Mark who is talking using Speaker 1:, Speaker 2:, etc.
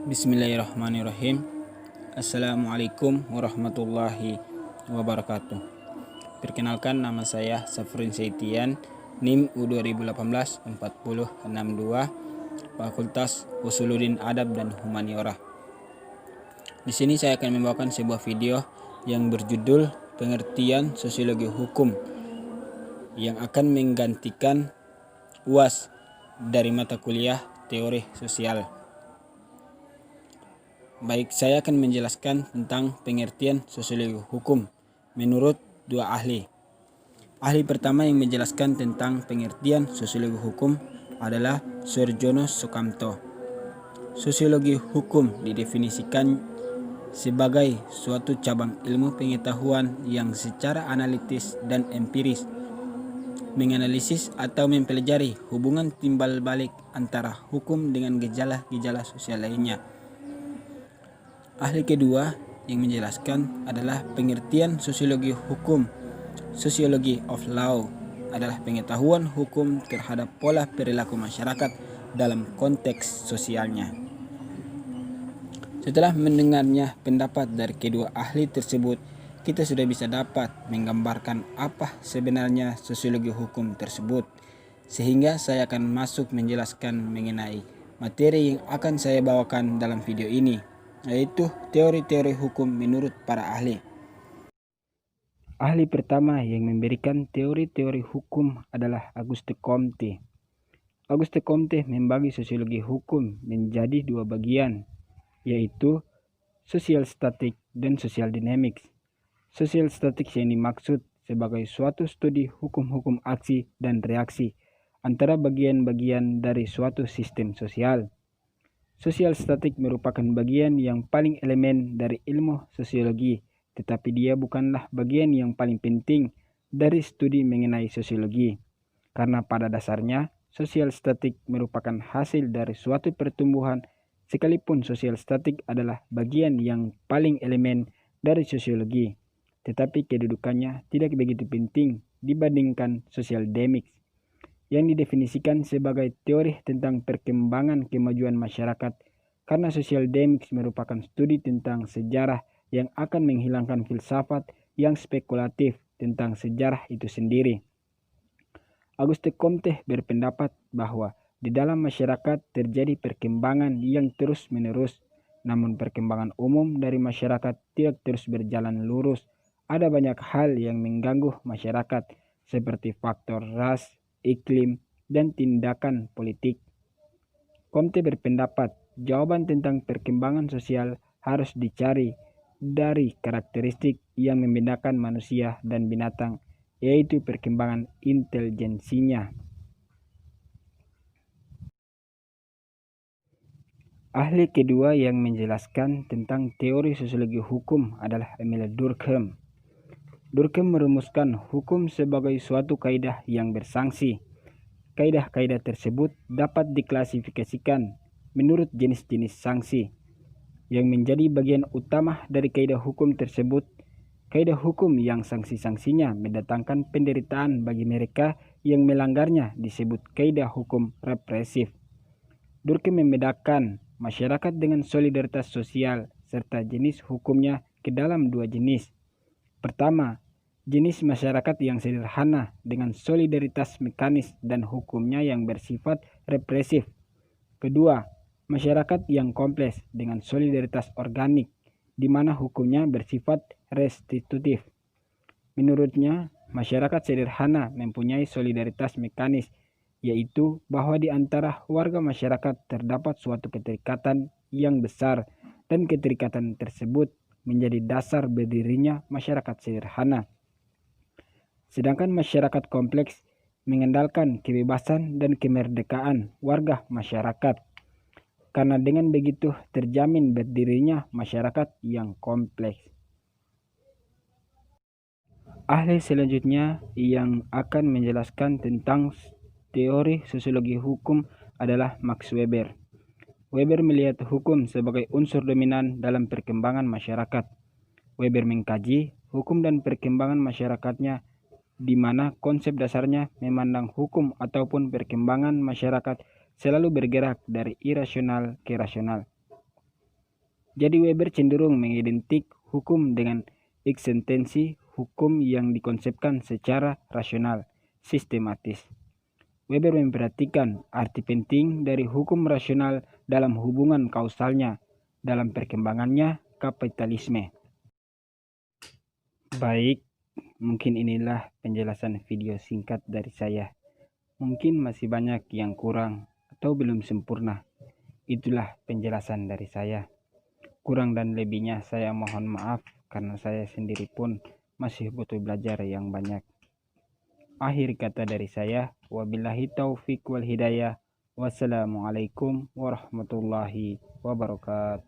Speaker 1: Bismillahirrahmanirrahim. Assalamualaikum warahmatullahi wabarakatuh. Perkenalkan, nama saya Safrin Seitian, NIM U2018 4062, Fakultas Usuluddin Adab dan Humaniora. Di sini saya akan membawakan sebuah video yang berjudul Pengertian Sosiologi Hukum yang akan menggantikan UAS dari mata kuliah Teori Sosial. Baik, saya akan menjelaskan tentang pengertian sosiologi hukum menurut dua ahli. Ahli pertama yang menjelaskan tentang pengertian sosiologi hukum adalah Soerjono Sukamto. Sosiologi hukum didefinisikan sebagai suatu cabang ilmu pengetahuan yang secara analitis dan empiris menganalisis atau mempelajari hubungan timbal balik antara hukum dengan gejala-gejala sosial lainnya. Ahli kedua yang menjelaskan adalah pengertian sosiologi hukum. Sociology of Law adalah pengetahuan hukum terhadap pola perilaku masyarakat dalam konteks sosialnya. Setelah mendengarnya pendapat dari kedua ahli tersebut, kita sudah bisa dapat menggambarkan apa sebenarnya sosiologi hukum tersebut. Sehingga saya akan masuk menjelaskan mengenai materi yang akan saya bawakan dalam video ini, yaitu teori-teori hukum menurut para ahli. Ahli pertama yang memberikan teori-teori hukum adalah Auguste Comte. Auguste Comte membagi sosiologi hukum menjadi dua bagian, yaitu social static dan social dynamics. Social static yang dimaksud sebagai suatu studi hukum-hukum aksi dan reaksi antara bagian-bagian dari suatu sistem sosial. Social static merupakan bagian yang paling elemen dari ilmu sosiologi, tetapi dia bukanlah bagian yang paling penting dari studi mengenai sosiologi. Karena pada dasarnya, social static merupakan hasil dari suatu pertumbuhan, sekalipun social static adalah bagian yang paling elemen dari sosiologi, tetapi kedudukannya tidak begitu penting dibandingkan social dynamics, yang didefinisikan sebagai teori tentang perkembangan kemajuan masyarakat, karena social dynamics merupakan studi tentang sejarah yang akan menghilangkan filsafat yang spekulatif tentang sejarah itu sendiri. Auguste Comte berpendapat bahwa di dalam masyarakat terjadi perkembangan yang terus-menerus, namun perkembangan umum dari masyarakat tidak terus berjalan lurus. Ada banyak hal yang mengganggu masyarakat, seperti faktor ras, iklim, dan tindakan politik. Comte berpendapat jawaban tentang perkembangan sosial harus dicari dari karakteristik yang membedakan manusia dan binatang, yaitu perkembangan intelijensinya. Ahli kedua yang menjelaskan tentang teori sosiologi hukum adalah Emile Durkheim. Durkheim merumuskan hukum sebagai suatu kaidah yang bersanksi. Kaidah-kaidah tersebut dapat diklasifikasikan menurut jenis-jenis sanksi. Yang menjadi bagian utama dari kaidah hukum tersebut, kaidah hukum yang sanksi-sanksinya mendatangkan penderitaan bagi mereka yang melanggarnya disebut kaidah hukum represif. Durkheim membedakan masyarakat dengan solidaritas sosial serta jenis hukumnya ke dalam dua jenis. Pertama, jenis masyarakat yang sederhana dengan solidaritas mekanis dan hukumnya yang bersifat represif. Kedua, masyarakat yang kompleks dengan solidaritas organik, di mana hukumnya bersifat restitutif. Menurutnya, masyarakat sederhana mempunyai solidaritas mekanis, yaitu bahwa di antara warga masyarakat terdapat suatu keterikatan yang besar, dan keterikatan tersebut menjadi dasar berdirinya masyarakat sederhana. Sedangkan masyarakat kompleks mengandalkan kebebasan dan kemerdekaan warga masyarakat. Karena dengan begitu terjamin berdirinya masyarakat yang kompleks. Ahli selanjutnya yang akan menjelaskan tentang teori sosiologi hukum adalah Max Weber. Weber melihat hukum sebagai unsur dominan dalam perkembangan masyarakat. Weber mengkaji hukum dan perkembangan masyarakatnya, di mana konsep dasarnya memandang hukum ataupun perkembangan masyarakat selalu bergerak dari irasional ke rasional. Jadi Weber cenderung mengidentik hukum dengan eksistensi hukum yang dikonsepkan secara rasional, sistematis. Weber memperhatikan arti penting dari hukum rasional dalam hubungan kausalnya dalam perkembangannya kapitalisme. Baik, mungkin inilah penjelasan video singkat dari saya. Mungkin masih banyak yang kurang atau belum sempurna. Itulah penjelasan dari saya. Kurang dan lebihnya saya mohon maaf karena saya sendiri pun masih butuh belajar yang banyak. Akhir kata dari saya, wabillahi taufik wal hidayah. Wassalamualaikum warahmatullahi wabarakatuh.